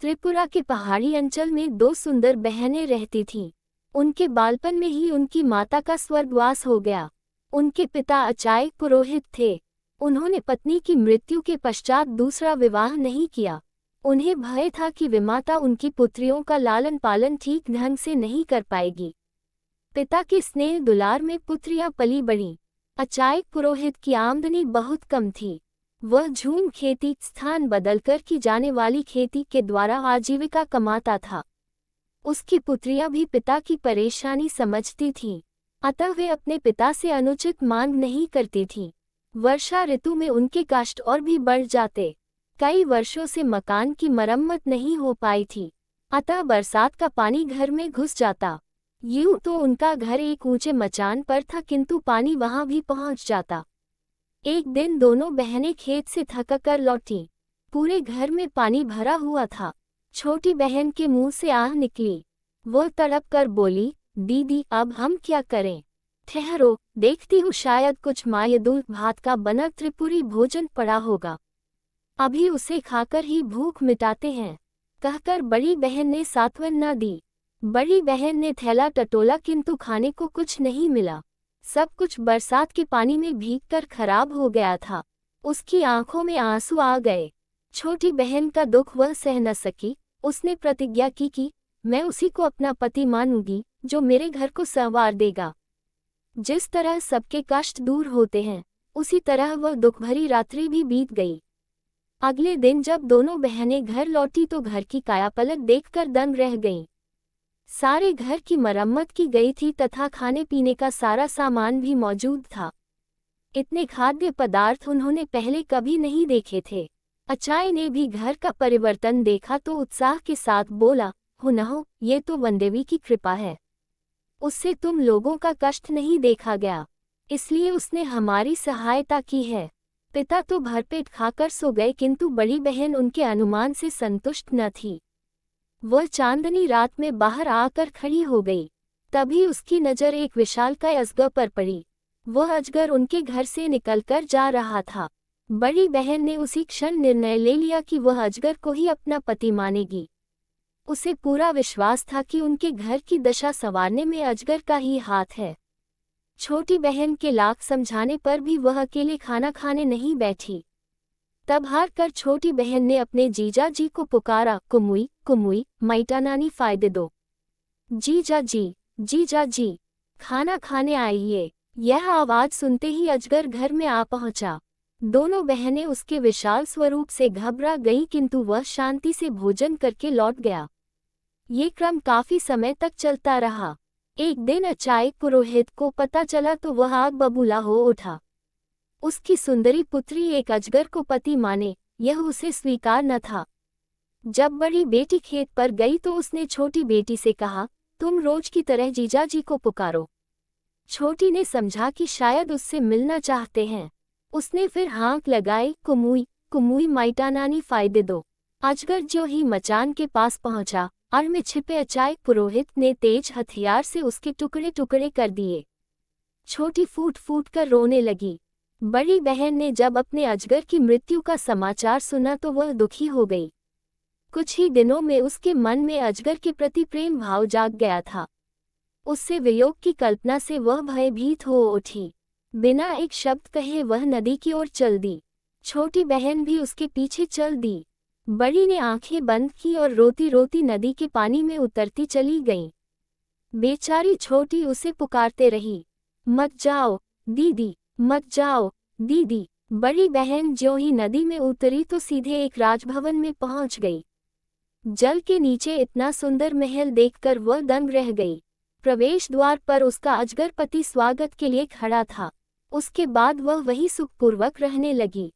त्रिपुरा के पहाड़ी अंचल में दो सुंदर बहनें रहती थीं। उनके बालपन में ही उनकी माता का स्वर्गवास हो गया। उनके पिता अचायक पुरोहित थे। उन्होंने पत्नी की मृत्यु के पश्चात दूसरा विवाह नहीं किया। उन्हें भय था कि विमाता उनकी पुत्रियों का लालन पालन ठीक ढंग से नहीं कर पाएगी। पिता के स्नेह दुलार में पुत्रियां पली बढ़ीं। अचायक पुरोहित की आमदनी बहुत कम थी। वह झूम खेती स्थान बदलकर की जाने वाली खेती के द्वारा आजीविका कमाता था। उसकी पुत्रियां भी पिता की परेशानी समझती थीं, अतः वे अपने पिता से अनुचित मांग नहीं करती थीं। वर्षा ऋतु में उनके कष्ट और भी बढ़ जाते। कई वर्षों से मकान की मरम्मत नहीं हो पाई थी, अतः बरसात का पानी घर में घुस जाता। यूं तो उनका घर एक ऊंचे मचान पर था, किंतु पानी वहां भी पहुंच जाता। एक दिन दोनों बहनें खेत से थककर लौटीं। पूरे घर में पानी भरा हुआ था। छोटी बहन के मुंह से आह निकली। वह तड़प कर बोली, दीदी अब हम क्या करें? ठहरो, देखती हूँ, शायद कुछ मायदुल भात का बना त्रिपुरी भोजन पड़ा होगा, अभी उसे खाकर ही भूख मिटाते हैं, कहकर बड़ी बहन ने सांत्वना दी। बड़ी बहन ने थैला टटोला, किंतु खाने को कुछ नहीं मिला। सब कुछ बरसात के पानी में भीगकर खराब हो गया था। उसकी आंखों में आंसू आ गए। छोटी बहन का दुख वह सह न सकी। उसने प्रतिज्ञा की कि मैं उसी को अपना पति मानूंगी जो मेरे घर को संवार देगा। जिस तरह सबके कष्ट दूर होते हैं, उसी तरह वह दुखभरी रात्रि भी बीत गई। अगले दिन जब दोनों बहनें घर लौटी तो घर की कायापलट देखकर दंग रह गईं। सारे घर की मरम्मत की गई थी तथा खाने पीने का सारा सामान भी मौजूद था। इतने खाद्य पदार्थ उन्होंने पहले कभी नहीं देखे थे। अचाय ने भी घर का परिवर्तन देखा तो उत्साह के साथ बोला, हो न हो, ये तो वनदेवी की कृपा है। उससे तुम लोगों का कष्ट नहीं देखा गया, इसलिए उसने हमारी सहायता की है। पिता तो भरपेट खाकर सो गए, किंतु बड़ी बहन उनके अनुमान से संतुष्ट न थी। वह चांदनी रात में बाहर आकर खड़ी हो गई। तभी उसकी नज़र एक विशालकाय अजगर पर पड़ी। वह अजगर उनके घर से निकलकर जा रहा था। बड़ी बहन ने उसी क्षण निर्णय ले लिया कि वह अजगर को ही अपना पति मानेगी। उसे पूरा विश्वास था कि उनके घर की दशा संवारने में अजगर का ही हाथ है। छोटी बहन के लाख समझाने पर भी वह अकेले खाना खाने नहीं बैठी। तब हार कर छोटी बहन ने अपने जीजा जी को पुकारा, कुमुई कुमुई, माइटा नानी फायदे दो। जीजा जी, खाना खाने आइए। यह आवाज सुनते ही अजगर घर में आ पहुंचा। दोनों बहनें उसके विशाल स्वरूप से घबरा गईं, किंतु वह शांति से भोजन करके लौट गया। ये क्रम काफी समय तक चलता रहा। एक दिन अचायक पुरोहित को पता चला तो वह आग बबूला हो उठा। उसकी सुंदरी पुत्री एक अजगर को पति माने, यह उसे स्वीकार न था। जब बड़ी बेटी खेत पर गई तो उसने छोटी बेटी से कहा, तुम रोज की तरह जीजा जी को पुकारो। छोटी ने समझा कि शायद उससे मिलना चाहते हैं। उसने फिर हाँक लगाई, कुमुई कुमुई, माइटा नानी फायदे दो। अजगर जो ही मचान के पास पहुंचा, आड़ में छिपे अचायक पुरोहित ने तेज हथियार से उसके टुकड़े टुकड़े कर दिए। छोटी फूट फूट कर रोने लगी। बड़ी बहन ने जब अपने अजगर की मृत्यु का समाचार सुना तो वह दुखी हो गई। कुछ ही दिनों में उसके मन में अजगर के प्रति प्रेम भाव जाग गया था। उससे वियोग की कल्पना से वह भयभीत हो उठी। बिना एक शब्द कहे वह नदी की ओर चल दी। छोटी बहन भी उसके पीछे चल दी। बड़ी ने आंखें बंद की और रोती रोती नदी के पानी में उतरती चली गई। बेचारी छोटी उसे पुकारते रही, मत जाओ दीदी, मत जाओ दीदी। बड़ी बहन ज्यों ही नदी में उतरी तो सीधे एक राजभवन में पहुंच गई। जल के नीचे इतना सुंदर महल देखकर वह दंग रह गई। प्रवेश द्वार पर उसका अजगर पति स्वागत के लिए खड़ा था। उसके बाद वह वहीं सुखपूर्वक रहने लगी।